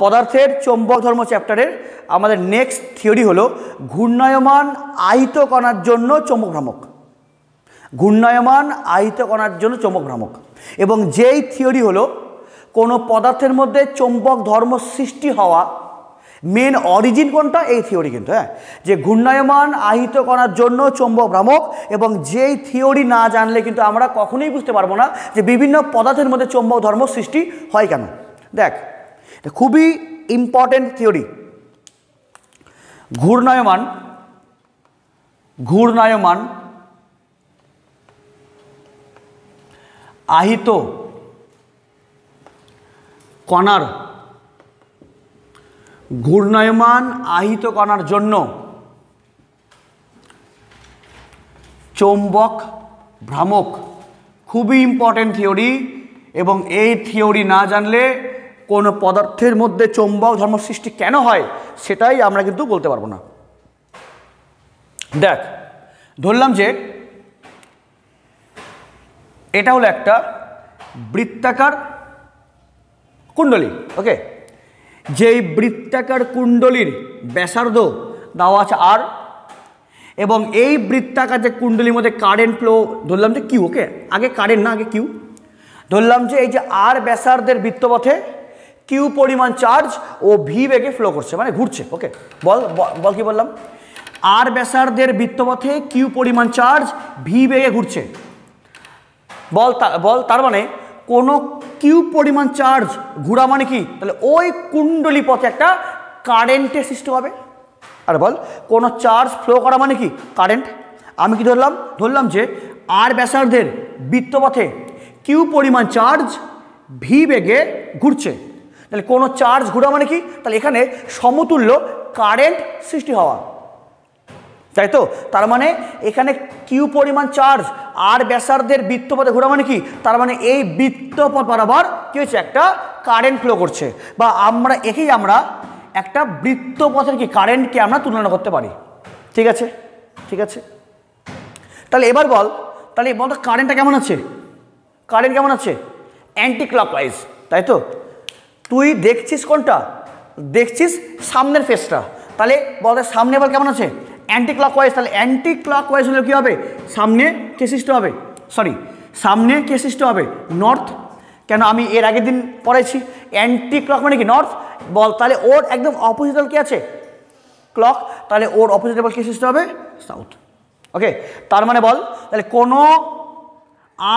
পদার্থের চৌম্বক ধর্ম চ্যাপ্টারের আমাদের নেক্সট থিওরি হলো ঘূর্ণায়মান আহিত কণার জন্য চৌম্বক ভ্রামক। ঘূর্ণায়মান আহিত কণার জন্য চৌম্বক ভ্রামক এবং যেই থিওরি হলো কোনো পদার্থের মধ্যে চৌম্বক ধর্ম সৃষ্টি হওয়া মেন অরিজিন কোনটা, এই থিওরি কিন্তু, হ্যাঁ, যে ঘূর্ণায়মান আহিত কণার জন্য চৌম্বক ভ্রামক। এবং যেই থিওরি না জানলে কিন্তু আমরা কখনোই বুঝতে পারবো না যে বিভিন্ন পদার্থের মধ্যে চৌম্বক ধর্ম সৃষ্টি হয় কেন। দেখ, এটা খুবই ইম্পর্টেন্ট থিওরি। ঘূর্ণায়মান আহিত কণার জন্য চৌম্বক ভ্রামক খুবই ইম্পর্টেন্ট থিওরি। এবং এই থিওরি না জানলে কোনো পদার্থের মধ্যে চৌম্বক ধর্ম সৃষ্টি কেন হয় সেটাই আমরা কিন্তু বলতে পারবো না। দেখ, ধরলাম যে এটা হলো একটা বৃত্তাকার কুণ্ডলী, ওকে। যেই বৃত্তাকার কুণ্ডলীর ব্যাসার্ধ দেওয়া আছে আর, এবং এই বৃত্তাকার যে কুণ্ডলীর মধ্যে কারেন্ট ফ্লো ধরলাম যে কিউ, ওকে, আগে কারেন্ট না, আগে কিউ। ধরলাম যে এই যে আর ব্যাসার্ধের বৃত্তপথে কিউ পরিমাণ চার্জ ও ভি বেগে ফ্লো করছে, মানে ঘুরছে, ওকে। বল বল কি বললাম, আর ব্যাসার্ধের বৃত্তপথে কিউ পরিমাণ চার্জ ভি বেগে ঘুরছে। বল তার মানে কোনো কিউ পরিমাণ চার্জ ঘোরা মানে কি, তাহলে ওই কুণ্ডলী পথে একটা কারেন্টের সৃষ্টি হবে। আর বল কোনো চার্জ ফ্লো করা মানে কি, কারেন্ট। আমি কি ধরলাম যে আর ব্যাসার্ধের বৃত্তপথে কিউ পরিমাণ চার্জ ভি বেগে ঘুরছে, তাহলে কোনো চার্জ ঘোরা মানে কি, তাহলে এখানে সমতুল্য কারেন্ট সৃষ্টি হওয়া, তাই তো। তার মানে এখানে কিউ পরিমাণ চার্জ আর ব্যাসার্ধের বৃত্তপথে ঘোরা মানে কি, তার মানে এই বৃত্তপথ বরাবর কি হচ্ছে, একটা কারেন্ট ফ্লো করছে। বা আমরা একটা বৃত্তপথের কি কারেন্টকে আমরা তুলনা করতে পারি। ঠিক আছে, ঠিক আছে। তাহলে এবার বল, তাহলে কারেন্টটা কেমন আছে, কারেন্ট কেমন আছে, অ্যান্টি ক্লকওয়াইজ, তাই তো। তুই দেখছিস কোনটা, দেখছিস সামনের ফেসটা, তাহলে বল সামনে বল কেমন আছে, অ্যান্টি ক্লকওয়াইজ। তাহলে অ্যান্টি ক্লকওয়াইজ হলে কী হবে, সামনে কে সৃষ্টি হবে, সামনে কে সৃষ্টি হবে, নর্থ। কেন, আমি এর আগের দিন পড়াইছি অ্যান্টি ক্লক মানে কি, নর্থ। বল তাহলে ওর একদম অপোজিট কি আছে, ক্লক, তাহলে ওর অপোজিট বল কে সৃষ্টি হবে, সাউথ, ওকে। তার মানে বল তাহলে কোনো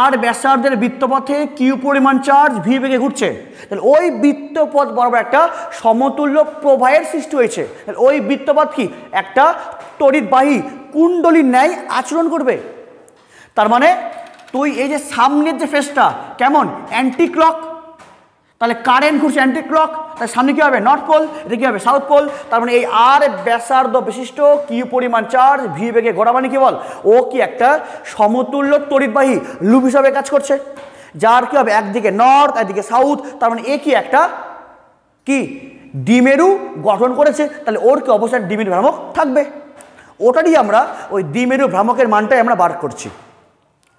আর ব্যাসার্ধের বৃত্তপথে কিউ পরিমাণ চার্জ ভি বেগে ঘুরছে, তাহলে ওই বৃত্তপথ বরাবর একটা সমতুল্য প্রবাহের সৃষ্টি হয়েছে। তাহলে ওই বৃত্তপথ কি একটা তড়িৎবাহী কুণ্ডলীর ন্যায় আচরণ করবে। তার মানে তুই এই যে সামনের যে ফেসটা কেমন, অ্যান্টি ক্লক, তাহলে কারেন্ট ঘুরছে অ্যান্টি ক্লক, তাহলে সামনে কী হবে, নর্থ পোল, এটা কী হবে, সাউথ পোল। তার মানে এই আর ব্যাসার্ধ বিশিষ্ট কিউ পরিমাণ চার্জ ভি বেগে ঘোরা মানে কি বল, ও কি একটা সমতুল্য তড়িৎবাহী লুপ হিসাবে কাজ করছে, যার কি হবে একদিকে নর্থ একদিকে সাউথ। তার মানে এ কি একটা কি দ্বিমেরু গঠন করেছে, তাহলে ওর কি অবস্থায় দ্বিমেরু ভ্রামক থাকবে। ওটারই আমরা ওই দ্বিমেরু ভ্রামকের মানটাই আমরা বার করছি,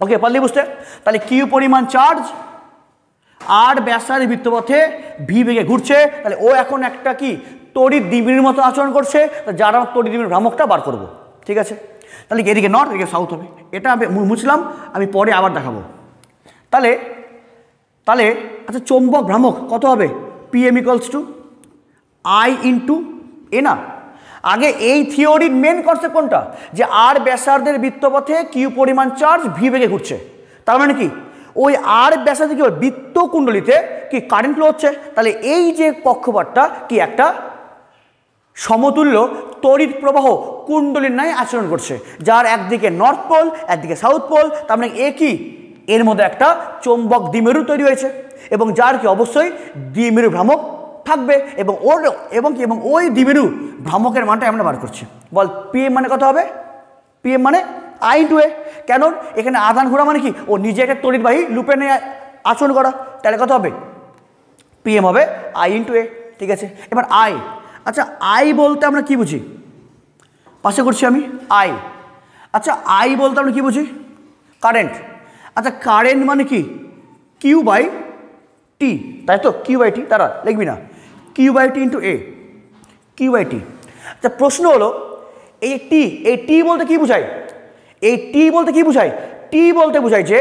ওকে, পারলি বুঝতে। তাহলে কিউ পরিমাণ চার্জ আর ব্যাসার্ধ বৃত্তপথে ভি বেগে ঘুরছে, তাহলে ও এখন একটা কি তড়িৎ দ্বিমেরুর মতো আচরণ করছে, যার আমরা তড়িৎ দ্বিমেরু ভ্রামকটা বার করব। ঠিক আছে, তাহলে এদিকে নর্থ এদিকে সাউথ হবে, এটা আমি মুছলাম, আমি পরে আবার দেখাবো। তাহলে আচ্ছা চৌম্বক ভ্রামক কত হবে, PM equals to I into A না। আগে এই থিওরির মেন কনসেপ্ট কোনটা, যে আর ব্যাসার্ধের বৃত্তপথে কিউ পরিমাণ চার্জ ভি বেগে ঘুরছে, তার মানে কি ওই আর ব্যাসার্ধে কি বৃত্ত কুণ্ডলীতে কি কারেন্ট ফ্লো হচ্ছে, তাহলে এই যে কক্ষপথটা কি একটা সমতুল্য তড়িৎ প্রবাহ কুণ্ডলীর ন্যায় আচরণ করছে, যার একদিকে নর্থ পোল একদিকে সাউথ পোল। তার মানে এ কি এর মধ্যে একটা চৌম্বক দ্বিমেরু তৈরি হয়েছে, এবং যার কি অবশ্যই দ্বিমেরু ভ্রামক থাকবে, এবং ওই দ্বিমেরু ভ্রামকের মানটা আমরা বার করছি। বল পিএম মানে কত হবে, পিএম মানে আই ইন্টু এ। কেন, এখানে আধান ঘোরা মানে কি ও নিজে একটা তড়িৎবাহী লুপে নিয়ে আচরণ করা, তাহলে কত হবে, পিএম হবে আই ইন্টু এ। ঠিক আছে, এবার আই, আচ্ছা আই বলতে আমরা কি বুঝি, পাশে করছি আমি আই। আচ্ছা আই বলতে আমরা কি বুঝি, কারেন্ট। আচ্ছা কারেন্ট মানে কি কিউ বাই টি, তাই তো, কিউ বাই টি, তারা লিখবি না, Q by T into A, Q by T. আচ্ছা প্রশ্ন হলো এই টি বলতে কি বোঝায়? এই টি বলতে কি বোঝায়? টি বলতে বোঝায় যে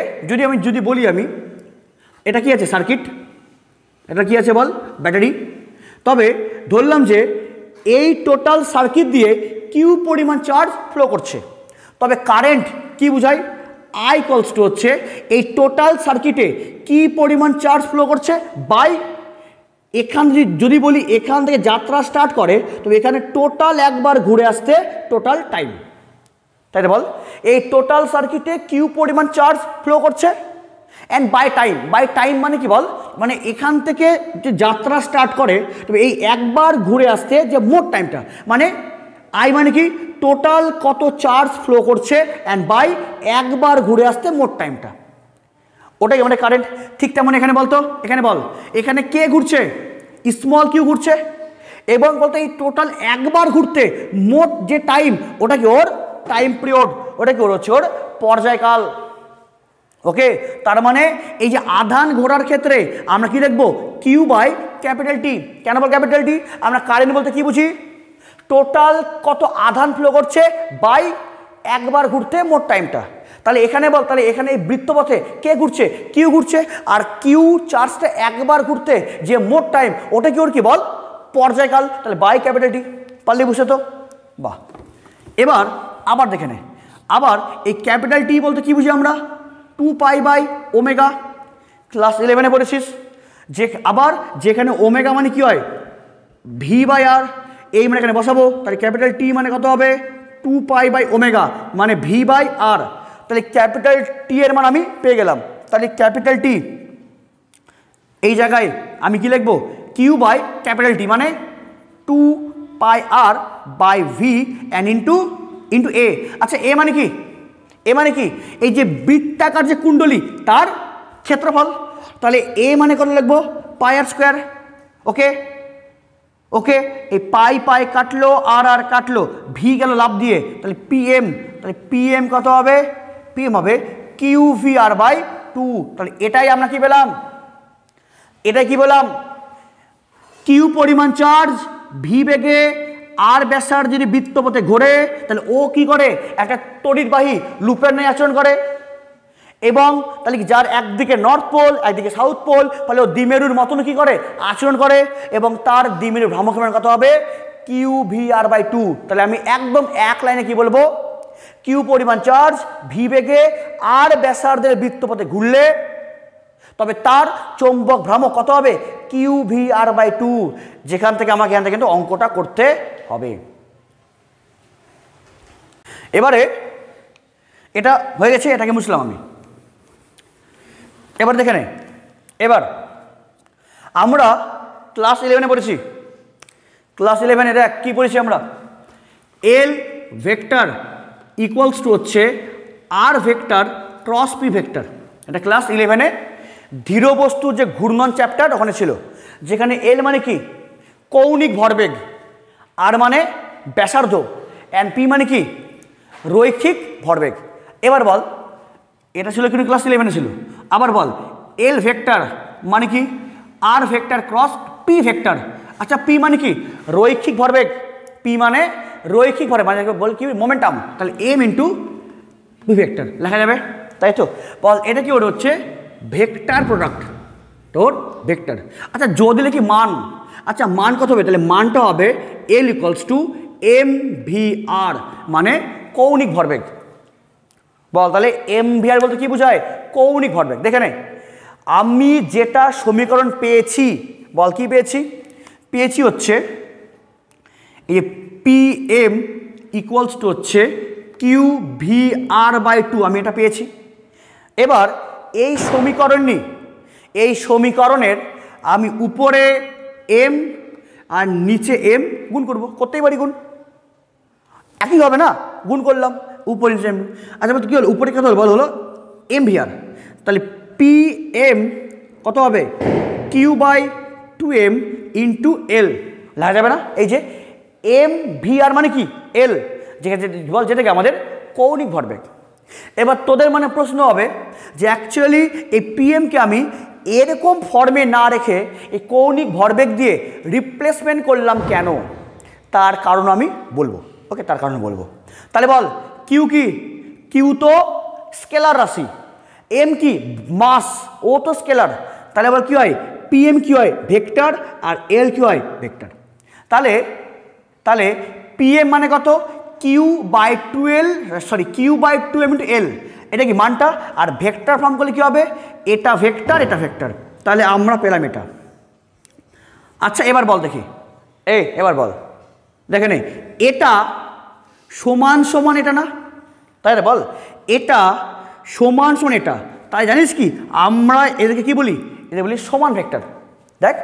যদি বলি আমি এটা কি আছে সার্কিট, এটা কি আছে বল ব্যাটারি। তবে ধরলাম যে এই টোটাল সার্কিট দিয়ে কিউ পরিমাণ চার্জ ফ্লো করছে, তবে কারেন্ট কি বোঝায়? আই ইকুয়ালস টু হচ্ছে এই টোটাল সার্কিটে কি পরিমাণ চার্জ ফ্লো করছে বাই এখান যদি বলি এখান থেকে যাত্রা স্টার্ট করে তবে এখানে টোটাল একবার ঘুরে আসতে টোটাল টাইম, তাই বল এই টোটাল সার্কিটে কিউ পরিমাণ চার্জ ফ্লো করছে অ্যান্ড বাই টাইম মানে কি বল, মানে এখান থেকে যে যাত্রা স্টার্ট করে তবে এই একবার ঘুরে আসতে যে মোট টাইমটা, মানে আই মানে কি টোটাল কত চার্জ ফ্লো করছে অ্যান্ড বাই একবার ঘুরে আসতে মোট টাইমটা, ওটাই আমাদের কারেন্ট। ঠিক তেমন এখানে বলতো, এখানে বল এখানে কে ঘুরছে? স্মল কিউ ঘুরছে, এবং বলতো এই টোটাল একবার ঘুরতে মোট যে টাইম ওটা কি ওর টাইম পিরিয়ড, ওটা কি ওর হচ্ছে ওর পর্যায়কাল। ওকে, তার মানে এই যে আধান ঘোরার ক্ষেত্রে আমরা কি লিখবো? Q by capital T. কেন বল ক্যাপিটাল টি? আমরা কারেন্ট বলতে কি বুঝি? টোটাল কত আধান ফ্লো করছে বাই একবার ঘুরতে মোট টাইমটা। তাহলে এখানে বল, তাহলে এখানে এই বৃত্তপথে কে ঘুরছে? কিউ ঘুরছে, আর কিউ চার্জটা একবার ঘুরতে যে মোট টাইম ওটা কি ওর কি বল পর্যায়কাল, তাহলে বাই ক্যাপিটাল টি। পারলে বুঝে তো? বাহ। এবার আবার দেখে নে, আবার এই ক্যাপিটাল টি বলতে কি বুঝি আমরা? 2 পাই বাই ওমেগা, ক্লাস 11-এ পড়েছিস যে আবার যেখানে ওমেগা মানে কি হয় ভি বাই আর, এই মানে এখানে বসাবো, তাহলে ক্যাপিটাল টি মানে কত হবে? 2 পাই বাই ওমেগা মানে ভি বাই আর। তাহলে ক্যাপিটাল টি এর মান আমি পেয়ে গেলাম, তাহলে ক্যাপিটাল টি এই জায়গায় আমি কি লিখবো? কিউ বাই ক্যাপিটাল টি মানে 2 পাই আর বাই ভি অ্যান্ড ইন্টু এ। আচ্ছা এ মানে কি? এ মানে কি? এই যে বৃত্তাকার যে কুণ্ডলী তার ক্ষেত্রফল, তাহলে এ মানে কত লিখবো? পাই আর স্কোয়ার। ওকে ওকে, এই পাই কাটলো আর কাটলো, ভি গেল লাভ দিয়ে, তাহলে পিএম কত হবে? পিএম হবে কিউ ভি আর বাই 2। তাহলে এটাই আমরা কি পেলাম? এটাই কি বললাম? কিউ পরিমাণ চার্জ ভি বেগে আর ব্যাসার যদি বৃত্তপথে ঘোরে তাহলে ও কি করে? একটা তড়িৎবাহী লুপের ন্যায় আচরণ করে, এবং তাহলে যার একদিকে নর্থ পোল একদিকে সাউথ পোল, ফলে ও দ্বিমেরুর মতন কি করে আচরণ করে, এবং তার দ্বিমেরুর ভ্রামকের কত হবে? Q V R by 2। তাহলে আমি একদম এক লাইনে কি বলবো? কিউ পরিমাণ চার্জ ভি বেগে আর ব্যাসার্ধের বৃত্তপথে ঘুরলে তবে তার চৌম্বক ভ্রামক কত হবে? Q V R by 2। যেখান থেকে আমাকে এখান থেকে কিন্তু অঙ্কটা করতে হবে। এবারে এটা হয়ে গেছে, এটাকে মুছলাম আমি। এবার দেখে নে, এবার আমরা ক্লাস 11-এ পড়েছি, ক্লাস 11-এ দেখ কী পড়েছি আমরা? এল ভেক্টর ইকুয়ালস টু হচ্ছে আর ভেক্টর ক্রস পি ভেক্টর। এটা ক্লাস 11-এ ধীর বস্তুর যে ঘূর্ণন চ্যাপ্টার ওখানে ছিল, যেখানে এল মানে কি কৌণিক ভরবেগ, আর মানে ব্যাসার্ধ, অ্যান্ড পি মানে কি রৈখিক ভরবেগ। এবার বল এটা ছিল কিন্তু ক্লাস 11-এ ছিল। আবার বল এল ভেক্টর মানে কি আর ভেক্টর ক্রস পি ভেক্টর। আচ্ছা পি মানে কি রৈখিক ভরবেগ, পি মানে রৈখিক ভরবেগ মানে বল কি মোমেন্টাম, তাহলে এম ইন্টু পি ভেক্টর লেখা যাবে, তাই তো? বল এটা কি ওর হচ্ছে ভেক্টর প্রোডাক্ট, তোর ভেক্টর। আচ্ছা যদি লিখি মান, আচ্ছা মান কত হবে? তাহলে মানটা হবে এল ইকুয়ালস টু এম ভি আর মানে কৌণিক ভরবেগ। বল তাহলে এম ভি আর বলতে কি বোঝায়? কৌণিক ভরবেগ। দেখে নে আমি যেটা সমীকরণ পেয়েছি, বল কি পেয়েছি? পেয়েছি হচ্ছে এই যে পি এম ইকুয়ালস টু হচ্ছে কিউ ভি আর বাই 2, আমি এটা পেয়েছি। এবার এই সমীকরণের আমি উপরে এম আর নিচে এম গুণ করব, করতেই পারি গুণ, একই হবে না? গুণ করলাম উপরে নিচে এম। আচ্ছা কী হলো? উপরে কত হলো? বল হলো এম ভি আর, তাহলে পি এম কত হবে? Q by 2m into L লেখা যাবে না? এই যে এম ভি আর মানে কি এল, বল যেটাকে আমাদের কৌণিক ভরবেগ। এবার তোদের মানে প্রশ্ন হবে যে অ্যাকচুয়ালি এই পিএমকে আমি এরকম ফর্মে না রেখে এই কৌণিক ভরবেগ দিয়ে রিপ্লেসমেন্ট করলাম কেন, তার কারণ আমি বলবো। ওকে, তার কারণ বলবো। তাহলে বল কিউ কি? কিউ তো স্কেলার রাশি, এম কি? মাস, ও তো স্কেলার। তাহলে বল কি হয়? পিএম কি হয়? ভেক্টর, আর এল কি হয়? ভেক্টর। তাহলে তাহলে পিএম মানে কত? Q/12 ইন্টু এল, এটা কি মানটা? আর ভেক্টর ফর্ম করলে কি হবে? এটা ভেক্টর, এটা ভেক্টর। তাহলে আমরা পেলাম এটা। আচ্ছা এবার বল দেখি, এবার বল, দেখে নে, এটা সমান সমান এটা না? তাই না? বল এটা সমান সমান এটা, তাই জানিস কি আমরা এদেরকে কি বলি? এদের বলি সমান ভেক্টর। দেখ,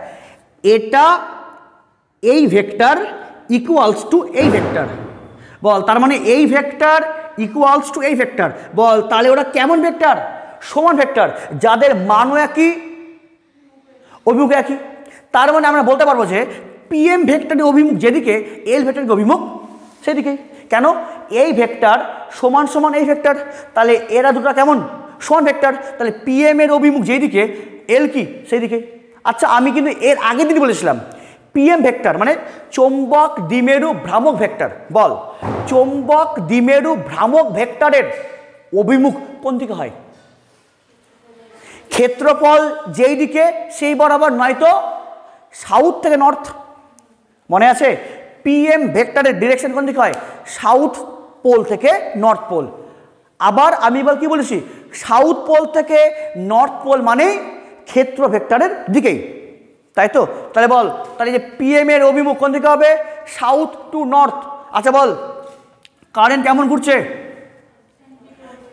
এটা এই ভেক্টর ইকুয়ালস টু এই ভেক্টর। বল তার মানে এই ভেক্টর ইকুয়ালস টু এই ভেক্টর। বল তাহলে ওরা কেমন ভেক্টর? সমান ভেক্টর, যাদের মানও একই, অভিমুখ একই। তার মানে আমরা বলতে পারবো যে পিএম ভেক্টরের অভিমুখ যেদিকে, এল ভেক্টরের অভিমুখ সেদিকেই। কেন? এই ভেক্টর সমান সমান এই ভেক্টর, তাহলে এরা দুটো কেমন? সমান ভেক্টর। তাহলে পিএম এর অভিমুখ যেদিকে, এল কি? সেই দিকে। আচ্ছা আমি কিন্তু এর আগের দিন বলেছিলাম পিএম ভেক্টর মানে চৌম্বক দ্বিমেরু ভ্রামক ভেক্টর। বল চৌম্বক দ্বিমেরু ভ্রামক ভেক্টরের অভিমুখ কোন দিকে হয়? ক্ষেত্রফল যেই দিকে সেই বরাবর, নয়তো সাউথ থেকে নর্থ। মনে আছে? পিএম ভেক্টরের ডিরেকশন কোন দিকে হয়? সাউথ পোল থেকে নর্থ পোল। আবার আমি এবার কি বলেছি? সাউথ পোল থেকে নর্থ পোল মানেই ক্ষেত্র ভেক্টরের দিকেই, তাই তো? তাহলে বল, তাহলে যে পিএম এর অভিমুখ কোন দিকে হবে? South to north. আচ্ছা বল কারেন্ট কেমন ঘুরছে?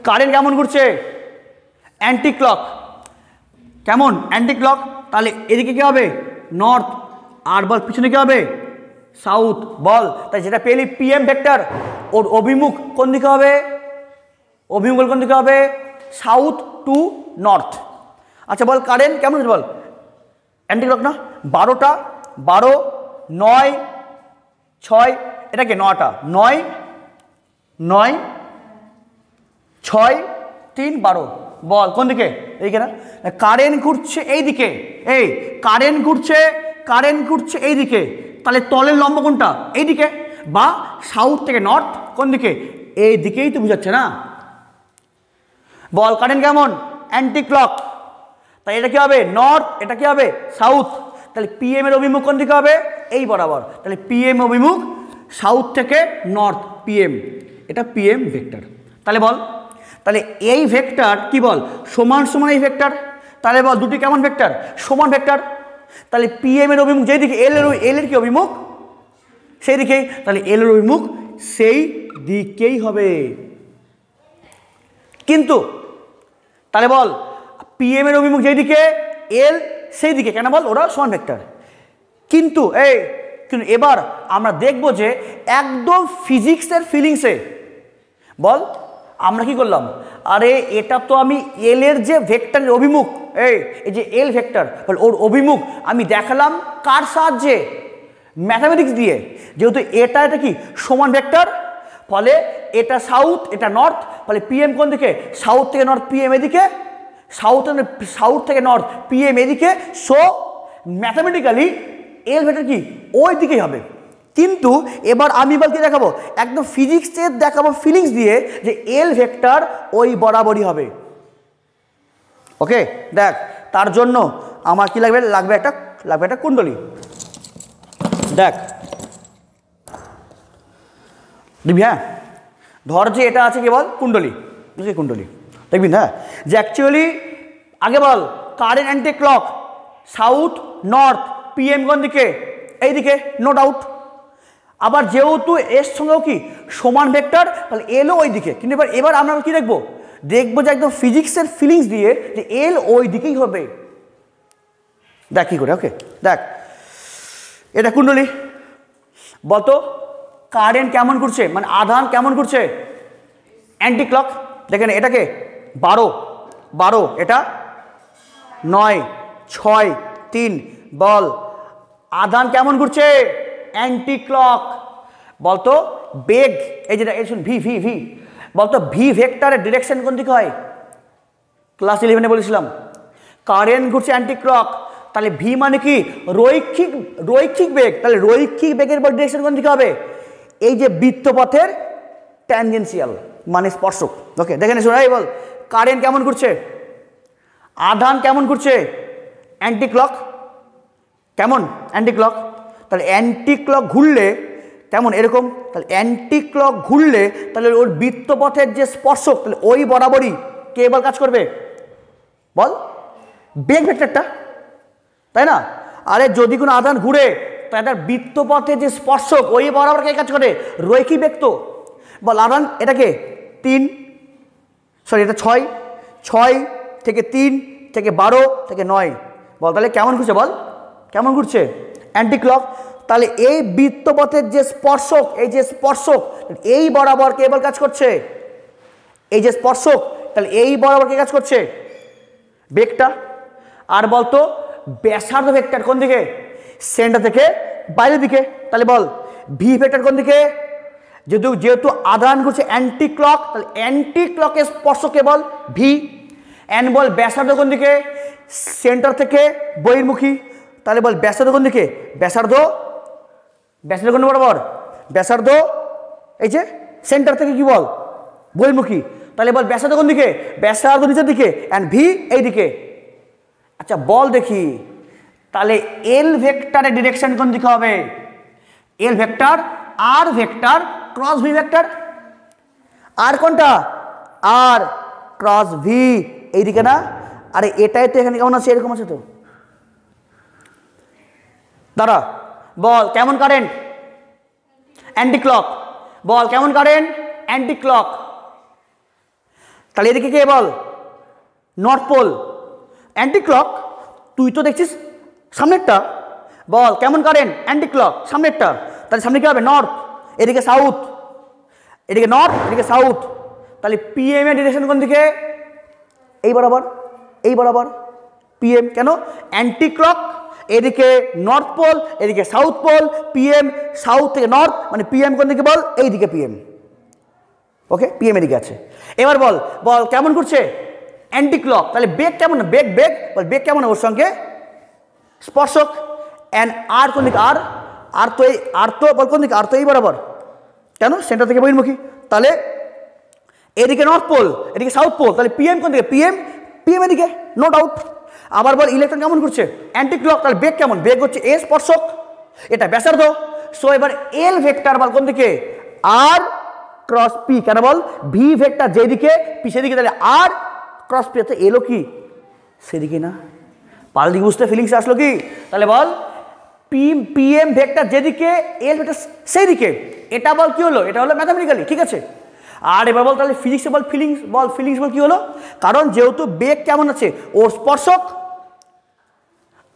কারেন্ট কেমন ঘুরছে? Anti clock. কেমন? Anti clock. তাহলে এদিকে কি হবে? নর্থ। আর বল পিছনে কি হবে? সাউথ। বল তাই যেটা পেলি পিএম ভেক্টর, ওর অভিমুখ কোন দিকে হবে? অভিমুখ কোন দিকে হবে? South to north. আচ্ছা বল কারেন্ট কেমন হচ্ছে? বল অ্যান্টি ক্লক না? 12টা, 12, 9, 6, এটাকে 9টা, 9, 9, 6, 3, 12। বল কোন দিকে? এইদিকে না? কারেন্ট ঘুরছে এই দিকে, এই কারেন্ট ঘুরছে এই দিকে। তাহলে তলের লম্ব কোনটা? এই দিকে। বা সাউথ থেকে নর্থ কোন দিকে? এই দিকেই তো বুঝাচ্ছে না? বল কারেন্ট কেমন? Anti clock. তাই এটা কি হবে? নর্থ, এটা কি হবে? সাউথ। তাহলে পিএম এর অভিমুখ কোন দিকে হবে? এই বরাবর। তাহলে পিএম অভিমুখ সাউথ থেকে নর্থ, পিএম, এটা পিএম ভেক্টর। তাহলে বল, তাহলে এই ভেক্টর কি? বল সমান সমান এই ভেক্টর। তাহলে বল দুটি কেমন ভেক্টর? সমান ভেক্টর। তাহলে পিএম এর অভিমুখ যেদিকে, এল এর কি অভিমুখ? সেই দিকেই। তাহলে এল এর অভিমুখ সেই দিকেই হবে। কিন্তু তাহলে বল পিএম এর অভিমুখ যেদিকে, এল সেই দিকে কেন? বল ওরা সমান ভেক্টর। কিন্তু কিন্তু এবার আমরা দেখব যে একদম ফিজিক্সের ফিলিংসে, বল আমরা কি করলাম? আরে এটা তো আমি এল এর যে ভেক্টরের অভিমুখ, এই যে এল ভেক্টর, বল ওর অভিমুখ আমি দেখালাম কার সাহায্যে? ম্যাথামেটিক্স দিয়ে। যেহেতু এটা কি সমান ভেক্টর, ফলে এটা সাউথ, এটা নর্থ, ফলে পিএম কোন দিকে? সাউথ থেকে নর্থ, পিএম এদিকে। সাউথ থেকে নর্থ, পিএম এদিকে। সো ম্যাথামেটিক্যালি এল ভেক্টর কি ওই দিকেই হবে। কিন্তু এবার আমি বল কি দেখাবো? একদম ফিজিক্সের দেখাবো ফিলিংস দিয়ে যে এল ভেক্টর ওই বরাবরই হবে। ওকে দেখ, তার জন্য আমার কি লাগবে? লাগবে একটা কুণ্ডলী। দেখ দেখবি, হ্যাঁ ধর যে এটা আছে কি? বল কুণ্ডলী, বুঝলি? কুণ্ডলী দেখবি না যে অ্যাকচুয়ালি আগে বল current anti clock, south north, PM কোন দিকে? এই দিকে, নো ডাউট। আবার যেহেতু এর সঙ্গেও কি সমান ভেক্টর, তাহলে এলও ওই দিকে। কিন্তু এবার আমরা কি দেখবো? দেখবো যে একদম ফিজিক্সের ফিলিংস দিয়ে যে এল ওই দিকেই হবে। দেখ কি করে। ওকে দেখ, এটা কুণ্ডলী। বলতো কারেন্ট কেমন ঘুরছে, মানে আধান কেমন ঘুরছে? Anti clock. দেখেন এটাকে 12, এটা 9, 6, 3। বল আধান কেমন ঘুরছে? Anti clock. বলতো বেগ, এই যেটা ভি ভি ভি, বলতো ভি ভেক্টরের ডিরেকশন কোন দিকে হয়? ক্লাস 11-এ বলেছিলাম কারেন্ট ঘুরছে অ্যান্টি ক্লক, তাহলে ভি মানে কি রৈখিক রৈখিক বেগ, তাহলে রৈখিক বেগের উপর ডিরেকশন কোন দিকে হবে, এই যে বৃত্তপথের ট্যানজেনশিয়াল মানে স্পর্শক। ওকে দেখে নে শোনাই বল, কারেন্ট কেমন ঘুরছে, আধান কেমন ঘুরছে, অ্যান্টি ক্লক, কেমন অ্যান্টি ক্লক, তাহলে অ্যান্টি ক্লক ঘুরলে কেমন এরকম, তাহলে অ্যান্টি ক্লক ঘুরলে তাহলে ওর বৃত্তপথের যে স্পর্শক তাহলে ওই বরাবরই কে বল কাজ করবে বল, বেগ ভেক্টরটা, তাই না? আরে যদি কোনো আধান ঘুরে তাদের বৃত্তপথে যে স্পর্শক ওই বরাবর কে কাজ করে, রৈখিক বেগ তো বল। আধান এটাকে 3 সরি এটা 6 6 থেকে 3 থেকে 12 থেকে 9 বল, তাহলে কেমন ঘুরছে বল, কেমন ঘুরছে অ্যান্টি ক্লক। তাহলে এই বৃত্তপথের যে স্পর্শক এই যে স্পর্শক এই বরাবর কে বল কাজ করছে, এই যে স্পর্শক তাহলে এই বরাবর কে কাজ করছে বেগটা। আর বলতো ব্যাসার্ধ ভেক্টর কোন দিকে, সেন্টার থেকে বাইরের দিকে, তাহলে বল ভি ভেক্টর কোন দিকে, যেহেতু আধান ঘুরছে অ্যান্টি ক্লক তাহলে অ্যান্টি ক্লকের স্পর্শকে বল ভি, এন বল ব্যাসার্ধ কোন দিকে, সেন্টার থেকে বহির্মুখী, তাহলে বল ব্যাসার্ধ কোন দিকে, ব্যাসার্ধ ব্যাসার্ধ কোন বরাবর, ব্যাসার্ধ এই যে সেন্টার থেকে কি বল বহির্মুখী, তাহলে বল ব্যাসার্ধ কোন দিকে, ব্যাসার্ধ নিচের দিকে অ্যান্ড ভি এই দিকে। আচ্ছা বল দেখি তাহলে এল ভেক্টরের ডিরেকশন কোন দিকে হবে, এল ভেক্টর আর ভেক্টর ক্রস ভি ভেক্টর, আর কোনটা আর ক্রস ভি এইদিকে না, আরে এটাই তো এখানে কেমন আছে এরকম আছে তো, দাঁড়া বল কেমন কারেন্ট অ্যান্টি ক্লক, বল কেমন কারেন্ট অ্যান্টি ক্লক, তাহলে এদিকে কে বল নর্থ পোল অ্যান্টি ক্লক, তুই তো দেখছিস সামনেরটা, বল কেমন কারেন্ট অ্যান্টি ক্লক সামনেরটা, তাহলে সামনে কি হবে নর্থ, এদিকে সাউথ, এদিকে নর্থ এদিকে সাউথ, তাহলে পিএম এর ডিরেকশন কোন দিকে, এই বরাবর এই বরাবর পিএম, কেন অ্যান্টি ক্লক, এদিকে নর্থ পোল এদিকে সাউথ পোল, পিএম সাউথ থেকে নর্থ মানে পিএম কোন দিকে বল এইদিকে পিএম, ওকে পিএম এদিকে আছে। এবার বল বল কেমন ঘুরছে অ্যান্টি ক্লক, তাহলে বেগ কেমন, বেগ বেগ বল বেগ কেমন ওর সঙ্গে স্পর্শক, অ্যান্ড আর কোন দিকে আর, আর তো এই আর তো বল কোন দিকে, আর তো এই বরাবর, কেন সেন্টার থেকে বহির্মুখী, তাহলে এদিকে নর্থ পোল এদিকে সাউথ পোল, তাহলে পিএম কোন দিকে, পিএম পিএম এদিকে নো ডাউট। আবার বল ইলেকট্রন কেমন ঘুরছে অ্যান্টি ক্লক, তাহলে বেগ কেমন, বেগ হচ্ছে এ স্পর্শক, এটা ব্যাসার্ধ, সো এবার এল ভেক্টর বল কোন দিকে আর ক্রস পি, কেন বল ভি ভেক্টর যেদিকে পি সেদিকে, তাহলে আর ক্রস পি তো এলো কি সেদিকে না, পাল্টি বুঝতে ফিলিংস আসলো কি, তাহলে বল পিএম ভেক্টর যেদিকে এল ভেক্টর সেই দিকে, এটা বল কি হলো, এটা হলো ম্যাথামেটিক্যালি ঠিক আছে। আর এবার বল তাহলে ফিজিক্সে বল ফিলিংস বল কি হলো, কারণ যেহেতু বেগ কেমন আছে ওর স্পর্শক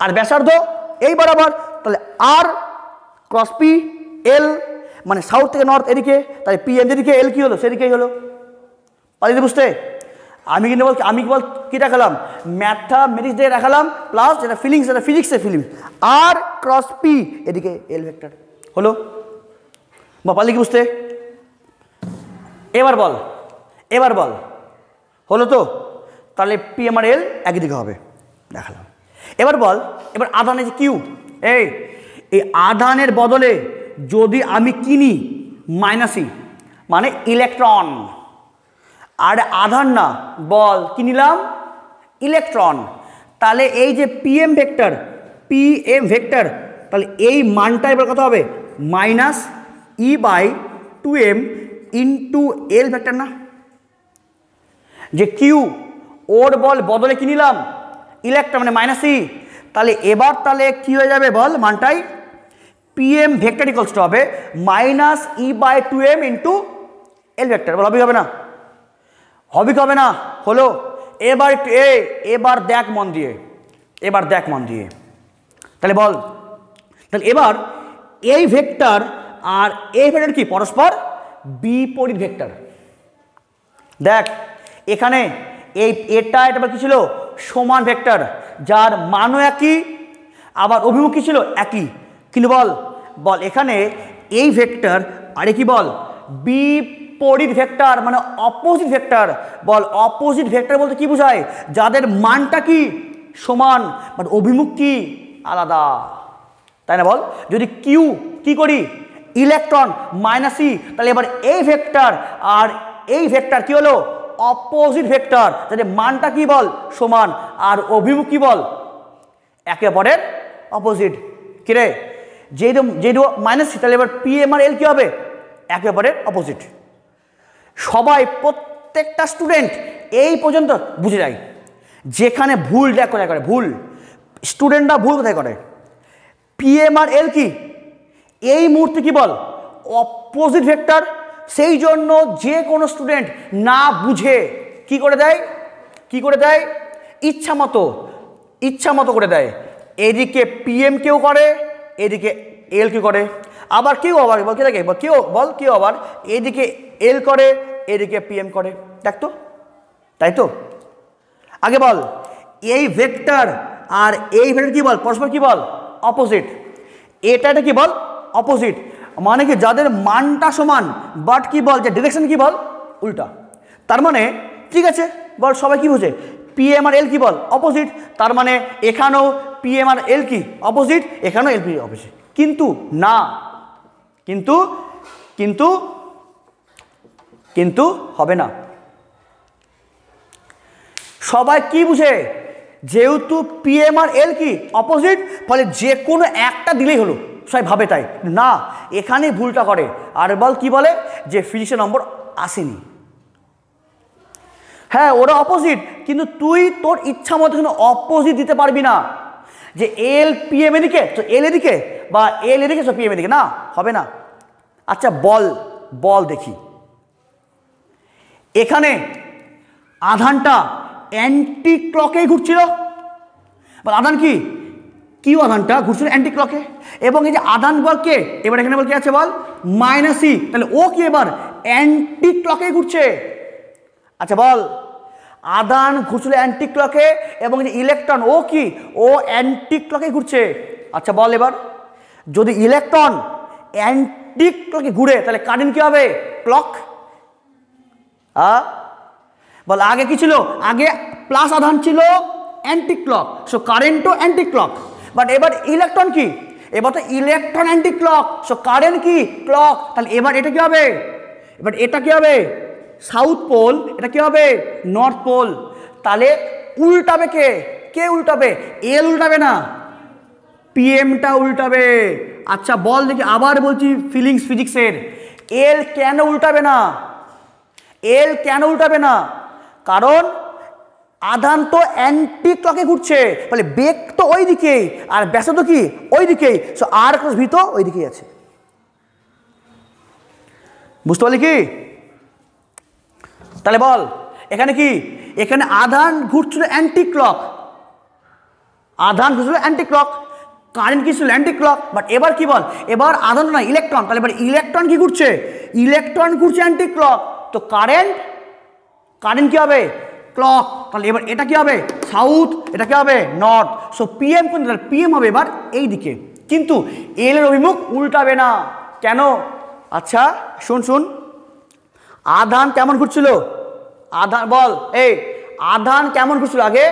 আর ব্যাসার্ধ এই বরাবর, তাহলে আর ক্রস পি এল মানে সাউথ থেকে নর্থ এদিকে, তাহলে পিএম যেদিকে এল কি হলো সেদিকেই হলো, পারি বুঝতে। আমি কিন্তু বল আমি বল কী দেখালাম ম্যাথামেটিক্স দিয়ে দেখালাম, প্লাস যেটা ফিলিংস এটা ফিজিক্সের ফিলিংস, আর ক্রস পি এদিকে এল ভেক্টর হলো, বা পারলি কি বুঝতে। এবার বল হলো তো, তাহলে পি এম আর এল একই দিকে হবে দেখালাম। এবার বল এবার আধানের যে কিউ, এই আধানের বদলে যদি আমি কিনি মাইনাসি মানে ইলেকট্রন, আর আধান না বল কি নিলাম ইলেকট্রন, তাহলে এই যে পিএম ভেক্টর তাহলে এই মানটা এবার কত হবে minus E/2m into L vector না, যে কিউ ওর বল বদলে কি নিলাম ইলেকট্রন মানে মাইনাস ই, তাহলে এবার তাহলে কি হয়ে যাবে বল মানটাই পিএম ভেক্টর ইকুয়ালস টু হবে minus E/2m into L vector, বল হবে না, হবে কি হবে না, হলো। এবার এবার দেখ মন দিয়ে, তাহলে বল তাহলে এবার এই ভেক্টর আর এই ভেক্টর কি পরস্পর বিপরীত ভেক্টর, দেখ এখানে এটা কি ছিল সমান ভেক্টর যার মানও একই আবার অভিমুখী ছিল একই, কিন্তু বল এখানে এই ভেক্টর আরে কি বল বিপরীত ভেক্টর মানে অপোজিট ভেক্টর, বল অপোজিট ভেক্টর বলতে কি বোঝায় যাদের মানটা কি সমান, বাট অভিমুখ কি আলাদা, তাই না বল? যদি কিউ কি করি ইলেকট্রন মাইনাস ই, তাহলে এবার এই ভেক্টর আর এই ভেক্টর কি হলো অপোজিট ভেক্টর, যাতে মানটা কি বল সমান আর অভিমুখ কি বল একে অপরের অপোজিট। কিরে যেহেতু মাইনাস সি, তাহলে এবার পি এম আর এল কি হবে একে অপরের অপোজিট। সবাই প্রত্যেকটা স্টুডেন্ট এই পর্যন্ত বুঝে যায়। যেখানে ভুল দেখ কোথায় করে, ভুল স্টুডেন্টরা ভুল কোথায় করে, পি এম আর এল কি এই মুহূর্তে কি বল অপোজিট ভেক্টর। সেই জন্য যে কোনো স্টুডেন্ট না বুঝে কি করে দেয়, কি করে দেয় ইচ্ছা মতো করে দেয়। এদিকে পিএম কেউ করে, এদিকে এল কি করে, আবার কেউ আবার বল কে থাকে কেউ আবার এদিকে এল করে, এদিকে পিএম করে। দেখ তো, তাই তো? আগে বল এই ভেক্টর আর এই ভেক্টর কি বল পরস্পর কি বল অপোজিট। এটা কি বল অপোজিট, মানে কি যাদের মানটা সমান বাট কি বল যে ডিরেকশন কি বল উল্টা। তার মানে ঠিক আছে বল সবাই কি বুঝে পিএম আর এল কি বল অপোজিট, তার মানে এখানেও পিএম আর এল কি অপোজিট, এখানেও এল পি অপোজিট। কিন্তু না, কিন্তু কিন্তু কিন্তু হবে না। সবাই কি বুঝে যেহেতু পিএম আর এল কি অপোজিট, ফলে যে কোনো একটা দিলেই হলো, সবাই ভাবে তাই। না, এখানেই ভুলটা করে আর বল কি বলে যে ফিজিক্সের নম্বর আসেনি। হ্যাঁ ওরা অপোজিট, কিন্তু তুই তোর ইচ্ছা মতো কিন্তু অপোজিট দিতে পারবি না যে এল পিএম এদিকে তো এল এদিকে বা এল এদিকে তো পিএম এদিকে, না হবে না। আচ্ছা বল দেখি এখানে আধানটা অ্যান্টি ক্লকেই ঘুরছিল, আধান কি কিউ আধানটা ঘুরছিল অ্যান্টি ক্লকে, এবং এই যে আধান বল কে এবার এখানে বল কি আছে বল মাইনাস ই, তাহলে ও কি এবার অ্যান্টি ক্লকে ঘুরছে। আচ্ছা বল আধান ঘুরছিল অ্যান্টি ক্লকে এবং যে ইলেকট্রন ও কি ও অ্যান্টি ক্লকে ঘুরছে। আচ্ছা বল এবার যদি ইলেকট্রন অ্যান্টি ক্লকে ঘুরে তাহলে কারেন্ট কি হবে ক্লক। বল আগে কি ছিল, আগে প্লাস আধান ছিল অ্যান্টি ক্লক, সো কারেন্টও অ্যান্টি ক্লক। বাট এবার ইলেকট্রন কি, এবার তো electron anti clock, so current কি ক্লক। তাহলে এবার এটা কি হবে, এবার এটা কি হবে সাউথ পোল, এটা কি হবে নর্থ পোল। তাহলে উল্টাবে কে উল্টাবে, এল উল্টাবে না, পিএমটা উল্টাবে। আচ্ছা বল দেখি আবার বলছি ফিজিক্সের, এল কেন উল্টাবে না, এল কেন উল্টাবে না, কারণ আধান তো অ্যান্টি ক্লকে ঘুরছে, ফলে বেগ তো ওই দিকেই আর ব্যাসার্ধ কি ওই দিকেই, সো আর ক্রস ভি তো ওই দিকেই আছে। বুঝতে পারলি কি? তাহলে বল এখানে কি, এখানে আধান ঘুরছিল অ্যান্টি ক্লক, আধান ঘুরছিল অ্যান্টি ক্লক, কারেন্ট কি ছিল অ্যান্টি ক্লক। বাট এবার কি বল, এবার আধান না ইলেকট্রন, তাহলে এবার ইলেকট্রন কি ঘুরছে, ইলেকট্রন ঘুরছে অ্যান্টি ক্লক, তো কারেন্ট কি হবে ক্লক। তাহলে এবার এটা কি হবে সাউথ, এটা কি হবে নর্থ, সো পিএম কোন, পিএম হবে এবার এই দিকে, কিন্তু এল এর অভিমুখ উল্টাবে না। কেন? আচ্ছা শুন আধান কেমন ঘুরছিল, আধান বল এই আধান কেমন ঘুরছিল আগে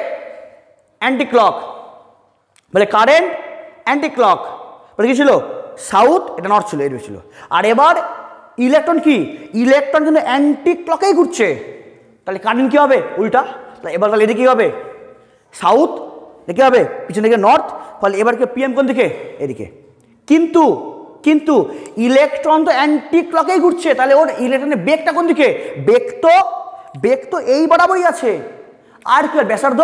অ্যান্টি ক্লক, বলে কারেন্ট অ্যান্টি ক্লক, বলে কি ছিল সাউথ, এটা নর্থ ছিল, এই ছিল। আর এবার ইলেকট্রন কি, ইলেকট্রন কিন্তু অ্যান্টি ক্লকেই ঘুরছে, তাহলে কারেন্ট কি হবে উল্টা। এবার তাহলে এদিকে কি হবে সাউথ, দেখে হবে পিছন দিকে নর্থ, ফলে এবার কি পিএম কোন দিকে এদিকে। কিন্তু ইলেকট্রন তো অ্যান্টি ক্লকেই ঘুরছে, তাহলে ওর ইলেকট্রনের বেগটা কোন দিকে, বেগ তো এই বরাবরই আছে, আর কি ব্যাসার্ধ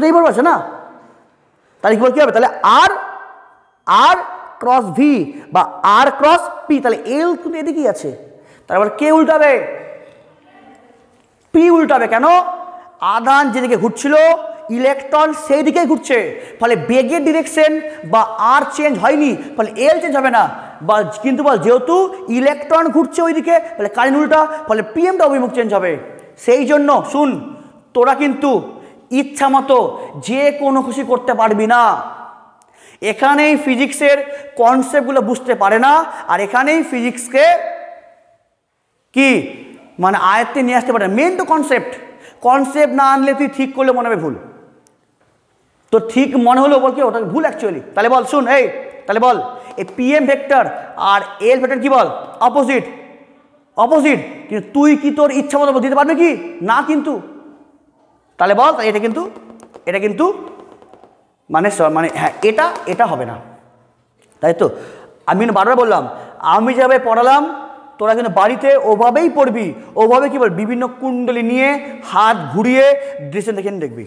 এই বরাবর আছে না, তাহলে কি হবে তাহলে আর ক্রস ভি বা আর ক্রস পি, তাহলে এল কিন্তু এদিকেই আছে, তারপর কে উল্টাবে, পি উল্টাবে। কেন? আধান যেদিকে ঘুরছিল ইলেকট্রন সেই দিকেই ঘুরছে, ফলে বেগের ডিরেকশন বা আর চেঞ্জ হয়নি, ফলে এল চেঞ্জ হবে না। বা কিন্তু বল যেহেতু ইলেকট্রন ঘুরছে ওইদিকে, ফলে কারেন্ট উল্টা, ফলে পিএমটা অভিমুখ চেঞ্জ হবে। সেই জন্য শুন, তোরা কিন্তু ইচ্ছা মতো যে কোনো খুশি করতে পারবি না। এখানেই ফিজিক্সের কনসেপ্টগুলো বুঝতে পারে না, আর এখানেই ফিজিক্সকে কি মানে আয়ত্তে নিয়ে আসতে পারে। মেন তো কনসেপ্ট না আনলে তুই ঠিক করলে মনে হবে ভুল, তো ঠিক মনে হলো বল কি ওটাকে ভুল অ্যাকচুয়ালি। তাহলে বল শুন এই, তাহলে বল এই পিএম ভেক্টর আর এল ভেক্টর কি বল অপোজিট, অপোজিট। কিন্তু তুই কি তোর ইচ্ছা মতো দিতে পারবে কি না কিন্তু। তাহলে বল এটা কিন্তু, এটা কিন্তু মানে মানে হ্যাঁ এটা এটা হবে না, তাই তো। আমি কিন্তু বারবার বললাম আমি যেভাবে পড়ালাম তোরা কিন্তু বাড়িতে ওভাবেই পড়বি, ওভাবে কি বল বিভিন্ন কুণ্ডলী নিয়ে হাত ঘুরিয়ে ডিরেকশন দেখে দেখবি।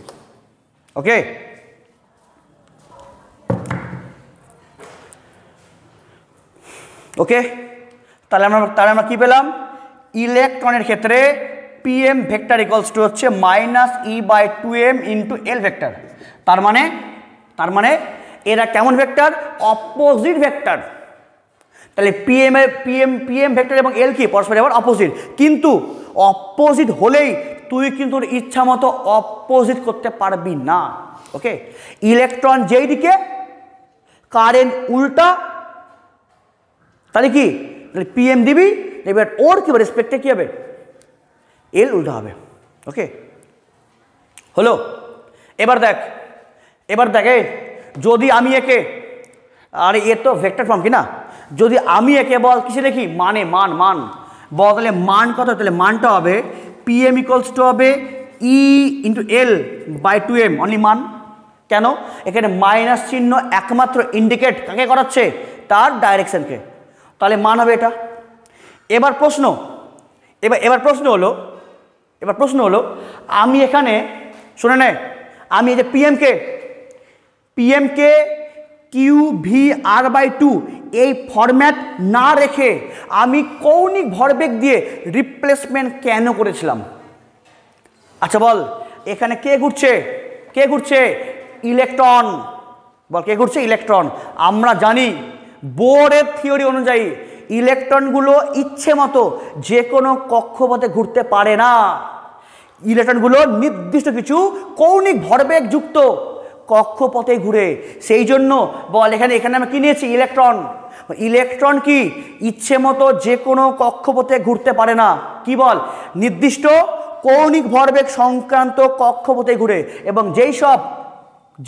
ওকে, ওকে। তাহলে আমরা কি পেলাম, ইলেকট্রনের ক্ষেত্রে পিএম ভেক্টর ইকুয়ালস টু হচ্ছে -e/2m ইন্টু এল ভেক্টর। তার মানে এরা কেমন ভেক্টর, অপোজিট ভেক্টর। তাহলে পিএম ভেক্টর এবং এল কি পরস্পর আবার অপোজিট, কিন্তু অপোজিট হলেই তুই কিন্তু তোর ইচ্ছা মতো অপোজিট করতে পারবি না। ওকে, ইলেকট্রন যেই দিকে কারেন্ট উল্টা, তাহলে কি তাহলে পিএম দিবি, এবার ওর কি রেসপেক্টে কি হবে এল উল্টা হবে। ওকে হলো। এবার দেখ যদি আমি একে, আরে এ তো ভেক্টর ফর্ম কি না, যদি আমি একে বল কিসে লিখি মানে মান বল, তাহলে মান কত, তাহলে মানটা হবে পিএম ইকুয়ালস টু হবে E into L by 2m only মান। কেন, এখানে মাইনাস চিহ্ন একমাত্র ইন্ডিকেট কাকে করাচ্ছে, তার ডাইরেকশনকে, তাহলে মান হবে এটা। এবার প্রশ্ন হলো আমি এখানে শুনে নে, আমি এই যে পিএমকে QVR/2 এই ফরম্যাট না রেখে আমি কৌণিক ভরবেগ দিয়ে রিপ্লেসমেন্ট কেন করেছিলাম। আচ্ছা বল এখানে কে ঘুরছে ইলেকট্রন, বল কে ঘুরছে ইলেকট্রন। আমরা জানি বোরের থিওরি অনুযায়ী ইলেকট্রনগুলো ইচ্ছে মতো যে কোনো কক্ষপথে ঘুরতে পারে না, ইলেকট্রনগুলো নির্দিষ্ট কিছু কৌণিক ভরবেগ যুক্ত কক্ষপথে ঘুরে। সেই জন্য বল এখানে আমরা কি নিয়েছি ইলেকট্রন কি ইচ্ছে মতো যে কোনো কক্ষপথে ঘুরতে পারে না, কি বল নির্দিষ্ট কৌণিক ভরবেগ সংক্রান্ত কক্ষপথে ঘুরে। এবং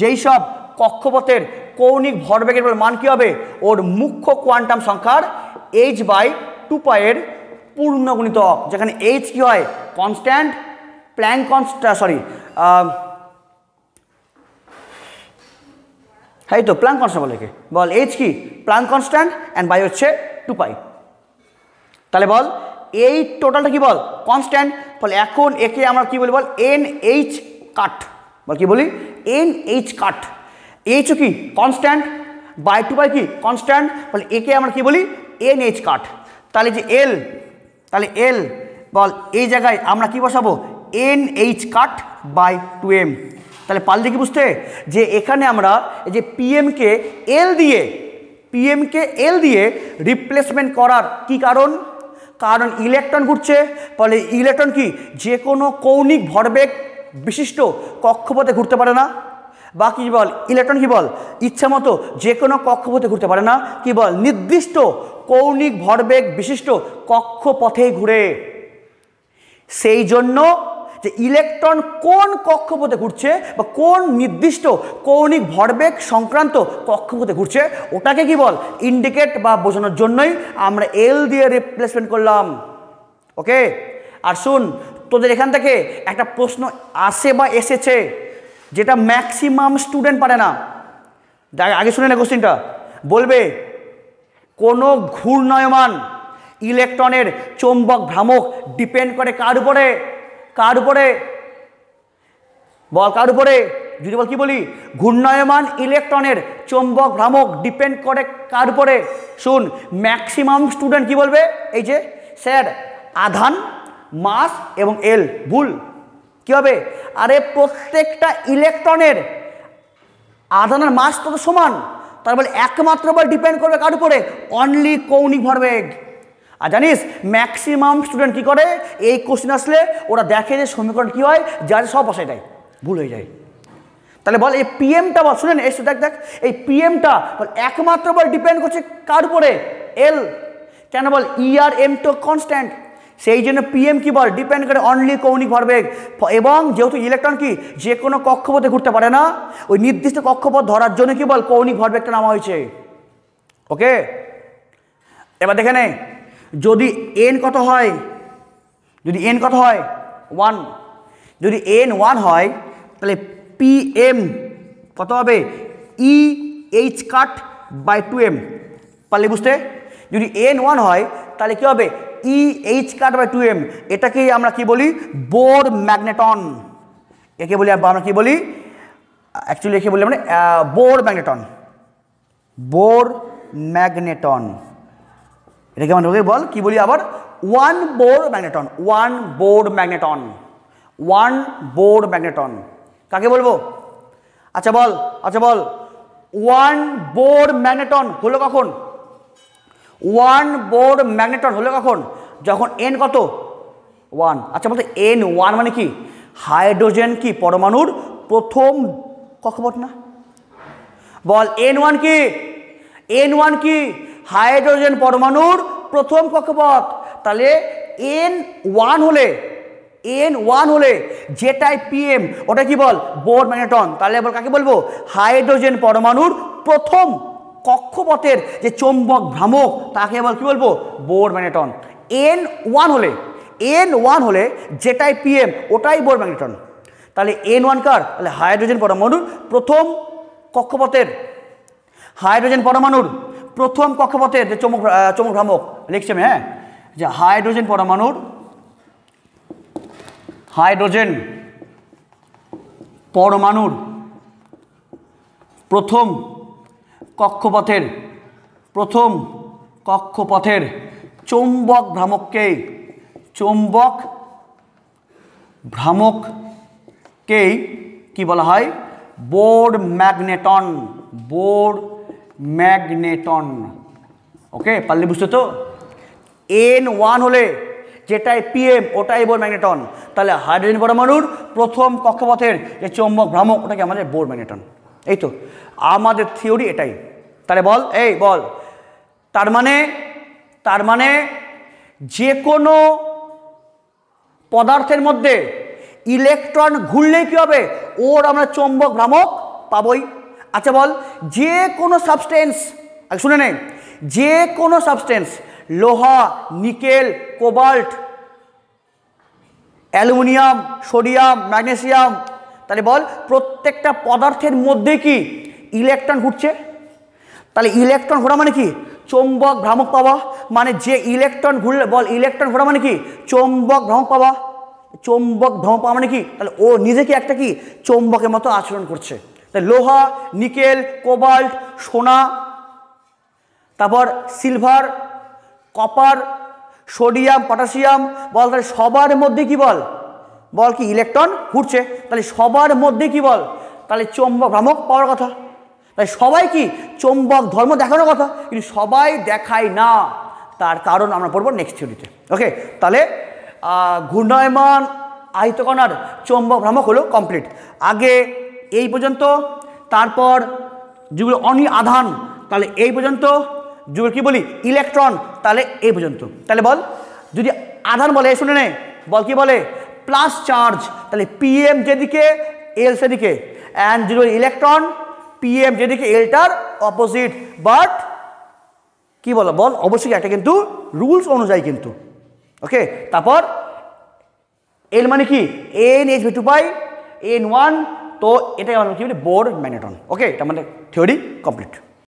যেই সব কক্ষপথের কৌণিক ভরবেগের মান কি হবে, ওর মুখ্য কোয়ান্টাম সংখ্যার h/2π এর পূর্ণ গুণিতক, যেখানে h কি হয় কনস্ট্যান্ট, প্ল্যাঙ্ক কনস্ট্যান্ট হ্যাঁ তো প্ল্যাঙ্ক কনস্ট্যান্ট বলে একে, বল h কি প্ল্যাঙ্ক কনস্ট্যান্ট অ্যান্ড বাই হচ্ছে 2π। তাহলে বল এই টোটালটা কি বল কনস্ট্যান্ট, বল এখন একে আমরা কি বলি বল NH কাট, বল কি বলি NH কাট, এইচ কি কনস্ট্যান্ট বাই 2π কি কনস্ট্যান্ট, বল একে আমরা কি বলি NH কাট। তাহলে যে এল বল এই জায়গায় আমরা কি বসাবো NH কাট বাই 2m। তাহলে পারলে কি বুঝতে যে এখানে আমরা এই যে পিএমকে এল দিয়ে রিপ্লেসমেন্ট করার কি কারণ ইলেকট্রন ঘুরছে, ফলে ইলেকট্রন কি যে কোনো কৌণিক ভরবেগ বিশিষ্ট কক্ষপথে ঘুরতে পারে না, বা কি বল ইলেকট্রন কি বল ইচ্ছা মতো যে কোনো কক্ষপথে ঘুরতে পারে না, কি বল নির্দিষ্ট কৌণিক ভরবেগ বিশিষ্ট কক্ষপথে ঘুরে। সেই জন্য যে ইলেকট্রন কোন কক্ষপথে ঘুরছে বা কোন নির্দিষ্ট কৌণিক ভরবেগ সংক্রান্ত কক্ষপথে ঘুরছে ওটাকে কি বল ইন্ডিকেট বা বোঝানোর জন্যই আমরা এল দিয়ে রিপ্লেসমেন্ট করলাম। ওকে, আর শুন তোদের এখান থেকে একটা প্রশ্ন আসে বা এসেছে যেটা ম্যাক্সিমাম স্টুডেন্ট পারে না, আগে শুনে না কোশ্চেনটা, বলবে কোনো ঘূর্ণায়মান ইলেকট্রনের চৌম্বক ভ্রামক ডিপেন্ড করে কার উপরে বল কার উপরে, যদি বল কি বলি ঘূর্ণায়মান ইলেকট্রনের চৌম্বক ভ্রামক ডিপেন্ড করে কার উপরে। শুন ম্যাক্সিমাম স্টুডেন্ট কি বলবে এই যে স্যার আধান মাস এবং এল, ভুল। কি হবে, আরে প্রত্যেকটা ইলেকট্রনের আধান আর মাস তো সমান, তার বলে একমাত্র বল ডিপেন্ড করবে কার উপরে অনলি কৌণিক ভরবেগ। আর জানিস ম্যাক্সিমাম স্টুডেন্ট কি করে এই কোশ্চেন আসলে ওরা দেখে যে সমীকরণ কি হয় যার সব বসায় দেয়, ভুল হয়ে যায়। তাহলে বল এই পিএমটা বল শুনেন এসে দেখ এই পিএমটা বল একমাত্র বল ডিপেন্ড করছে কার উপরে এল, কেন বল ই আর এম তো কনস্ট্যান্ট, সেই জন্য পিএম কি বল ডিপেন্ড করে অনলি কৌণিক ভরবেগ এবং যেহেতু ইলেকট্রন কি যে কোনো কক্ষপথে ঘুরতে পারে না ওই নির্দিষ্ট কক্ষপথ ধরার জন্য কি বল কৌণিক ভরবেগটা নামা হয়েছে। ওকে, এবার দেখে নে যদি এন কত হয়, যদি এন কত হয় 1, যদি এন 1 হয় তাহলে পিএম কত হবে E H cut by 2m, পারলে বুঝতে? যদি এন 1 হয় তাহলে কি হবে E H cut by 2m, এটাকেই আমরা কি বলি বোর ম্যাগনেটন। একে বলি আমরা কি বলি অ্যাকচুয়ালি একে বলি মানে বোর ম্যাগনেটন, বোর ম্যাগনেটন। এটাকে আমরা বল কি বলি আবার 1 Bohr magneton, 1 Bohr magneton, 1 Bohr magneton কাকে বলবো? আচ্ছা বল 1 বোর ম্যাগনেটন হলো কখন? 1 বোর ম্যাগনেটন হলো কখন? যখন এন কত 1। আচ্ছা বলতে এন 1 মানে কি হাইড্রোজেন কি পরমাণুর প্রথম কক্ষপথ না? বল এন 1 কি? এন 1 কি হাইড্রোজেন পরমাণুর প্রথম কক্ষপথ। তাহলে এন 1 হলে যেটাই পিএম ওটা কি বল বোর ম্যাগনেটন। তাহলে বল কাকে বলবো হাইড্রোজেন পরমাণুর প্রথম কক্ষপথের যে চৌম্বক ভ্রামক তাকে বল কি বলবো বোর ম্যাগনেটন। এন 1 হলে যেটাই পিএম ওটাই বোর ম্যাগনেটন। তাহলে এন 1 কার? তাহলে হাইড্রোজেন পরমাণুর প্রথম কক্ষপথের, হাইড্রোজেন পরমাণুর প্রথম কক্ষপথের যে চৌম্বক ভ্রামক লিখছি আমি, হ্যাঁ, যে হাইড্রোজেন পরমাণুর প্রথম কক্ষপথের চৌম্বক ভ্রামককেই কি বলা হয় বোর ম্যাগনেটন। ওকে, পারলে বুঝতে তো? এন 1 হলে যেটাই পিএম ওটাই বোর ম্যাগনেটন। তাহলে হাইড্রোজেন পরমাণুর প্রথম কক্ষপথের যে চৌম্বক ভ্রামক ওটাকে আমাদের বোর ম্যাগনেটন। এই তো আমাদের থিওরি এটাই। তাহলে বল বল তার মানে যে কোনো পদার্থের মধ্যে ইলেকট্রন ঘুরলেই কি হবে ওর আমরা চৌম্বক ভ্রামক পাবই। আচ্ছা বল যে কোনো সাবস্টেন্স, শুনে নে, যে কোনো সাবস্টেন্স লোহা, nickel, cobalt, aluminium, sodium, magnesium, তাহলে বল প্রত্যেকটা পদার্থের মধ্যে কি ইলেকট্রন ঘুরছে। তাহলে ইলেকট্রন ঘোরা মানে কি চৌম্বক ভ্রামক পাওয়া। মানে যে ইলেকট্রন ঘুরলে বল ইলেকট্রন ঘোরা মানে কি চৌম্বক ভ্রামক পাওয়া। চৌম্বক ভ্রামক পাওয়া মানে কি তাহলে ও নিজেকে একটা কি চৌম্বকের মতো আচরণ করছে। তাই লোহা, নিকেল, কোবাল্ট, সোনা, তারপর সিলভার, কপার, সোডিয়াম, পটাশিয়াম, বল তাহলে সবার মধ্যে কি বল কি ইলেকট্রন ঘুরছে। তাহলে সবার মধ্যে কি বল তাহলে চৌম্বক ভ্রামক পাওয়ার কথা। তাই সবাই কি চৌম্বক ধর্ম দেখানোর কথা, কিন্তু সবাই দেখায় না। তার কারণ আমরা পড়বো নেক্সট থিওরিতে। ওকে, তাহলে ঘূর্ণায়মান আয়তকণার চৌম্বক ভ্রামক হলো কমপ্লিট। আগে এই পর্যন্ত, তারপর যেগুলো আধান তাহলে এই পর্যন্ত, যেগুলো কি বলি ইলেকট্রন তাহলে এই পর্যন্ত। তাহলে বল যদি আধান বলে শুনে নে, বল কি বলে প্লাস চার্জ, তাহলে পিএম যেদিকে এল সেদিকে, অ্যান্ড যেগুলো ইলেকট্রন পিএম যেদিকে এলটার অপোজিট। বাট কি বল অবশ্যই একটা কিন্তু রুলস অনুযায়ী কিন্তু। ওকে, তারপর এল মানে কি NH2 পাই N1, তো এটাই আমরা কি বলি বোর ম্যাগনেটন। ওকে, এটা মানে থিওরি কমপ্লিট।